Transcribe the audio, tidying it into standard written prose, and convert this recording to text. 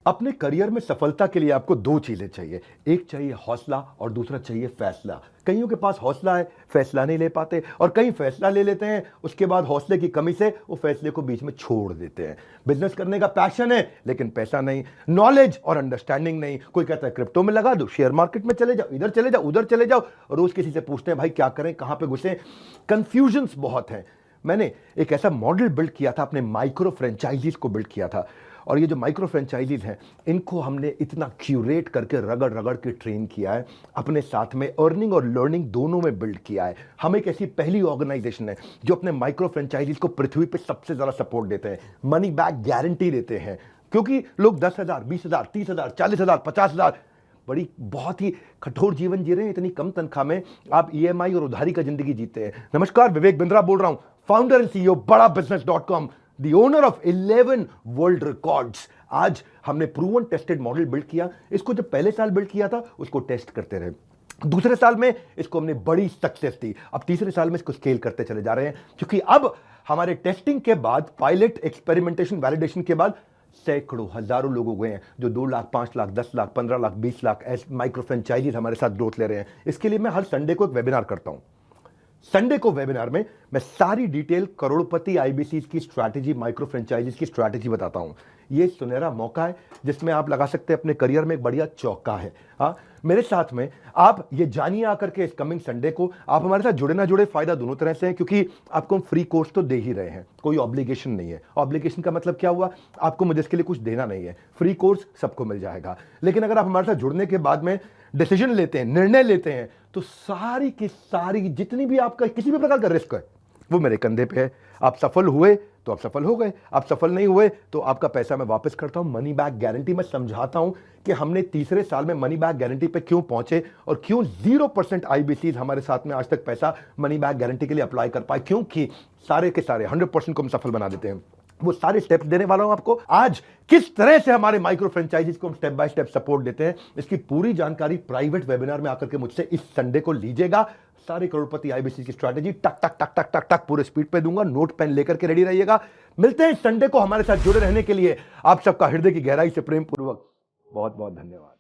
अपने करियर में सफलता के लिए आपको दो चीजें चाहिए। एक चाहिए हौसला और दूसरा चाहिए फैसला। कईयों के पास हौसला है, फैसला नहीं ले पाते, और कई फैसला ले लेते हैं, उसके बाद हौसले की कमी से वो फैसले को बीच में छोड़ देते हैं। बिजनेस करने का पैशन है लेकिन पैसा नहीं, नॉलेज और अंडरस्टैंडिंग नहीं। कोई कहता है क्रिप्टो में लगा दो, शेयर मार्केट में चले जाओ, इधर चले जाओ, उधर चले जाओ, रोज किसी से पूछते हैं भाई क्या करें, कहां पे घुसे। कंफ्यूजन्स बहुत हैं। मैंने एक ऐसा मॉडल बिल्ड किया था, अपने माइक्रो फ्रेंचाइजीज को बिल्ड किया था, और ये जो माइक्रो फ्रेंचाइजीज हैं इनको हमने इतना क्यूरेट करके रगड़ रगड़ के ट्रेन किया है, अपने साथ में अर्निंग और लर्निंग दोनों में बिल्ड किया है। हम एक ऐसी पहली ऑर्गेनाइजेशन है जो अपने माइक्रो फ्रेंचाइजीज को पृथ्वी पे सबसे ज्यादा सपोर्ट देते हैं, मनी बैक गारंटी देते हैं। क्योंकि लोग 10,000, 20,000, 30,000, 40,000, 50,000 बड़ी बहुत ही कठोर जीवन जी रहे हैं, इतनी कम तनख्वाह में आप ईएमआई और उधारी का जिंदगी जीते हैं। नमस्कार, विवेक बिंद्रा बोल रहा हूं, फाउंडर एंड सीईओ बड़ाबिजनेस.com, the owner of 11 world records. आज हमने प्रूवन टेस्टेड मॉडल बिल्ड किया। इसको जब पहले साल बिल्ड किया था उसको टेस्ट करते रहे, दूसरे साल में इसको हमने बड़ी सक्सेस दी, अब तीसरे साल में इसको स्केल करते चले जा रहे हैं। क्योंकि अब हमारे टेस्टिंग के बाद, पायलट, एक्सपेरिमेंटेशन, वैलिडेशन के बाद सैकड़ों, हजारों लोग हो गए हैं जो 2 लाख, 5 लाख, 10 लाख, 15 लाख, 20 लाख ऐसे माइक्रो फ्रेंचाइजीज हमारे साथ ग्रोथ ले रहे हैं। इसके लिए मैं हर संडे को एक वेबिनार करता हूं। संडे को वेबिनार में मैं सारी डिटेल करोड़पति आईबीसी की स्ट्रैटेजी, माइक्रो फ्रेंचाइजीज की स्ट्रैटेजी बताता हूं। ये सुनहरा मौका है जिसमें आप लगा सकते हैं अपने करियर में एक बढ़िया चौका है। हाँ, मेरे साथ में आप ये जानिए आकर के इस कमिंग संडे को। आप हमारे साथ जुड़े ना जुड़े फायदा दोनों तरह से है, क्योंकि आपको हम फ्री कोर्स तो दे ही रहे हैं, कोई ऑब्लिगेशन नहीं है। ऑब्लिगेशन का मतलब क्या हुआ, आपको मुझे इसके लिए कुछ देना नहीं है, फ्री कोर्स सबको मिल जाएगा। लेकिन अगर आप हमारे साथ जुड़ने के बाद में डिसीजन लेते हैं, निर्णय लेते हैं, तो सारी की सारी जितनी भी आपका किसी भी प्रकार का रिस्क है वो मेरे कंधे पे है। आप सफल हुए तो आप सफल हो गए, आप सफल नहीं हुए तो आपका पैसा मैं वापस करता हूं, मनी बैक गारंटी। मैं समझाता हूं कि हमने तीसरे साल में मनी बैक गारंटी पे क्यों पहुंचे और क्यों 0% आईबीसीज हमारे साथ में आज तक पैसा मनी बैक गारंटी के लिए अप्लाई कर पाए, क्योंकि सारे के सारे 100% को हम सफल बना देते हैं। वो सारे स्टेप्स देने वाला हूं आपको आज, किस तरह से हमारे माइक्रो फ्रेंचाइजीज को हम स्टेप बाय स्टेप सपोर्ट देते हैं। इसकी पूरी जानकारी प्राइवेट वेबिनार में आकर के मुझसे इस संडे को लीजिएगा। सारे करोड़पति आईबीसी की स्ट्रैटेजी टक टक टक टक टक टक पूरे स्पीड पे दूंगा, नोट पेन लेकर के रेडी रहिएगा। मिलते हैं संडे को। हमारे साथ जुड़े रहने के लिए आप सबका हृदय की गहराई से प्रेम पूर्वक बहुत बहुत धन्यवाद।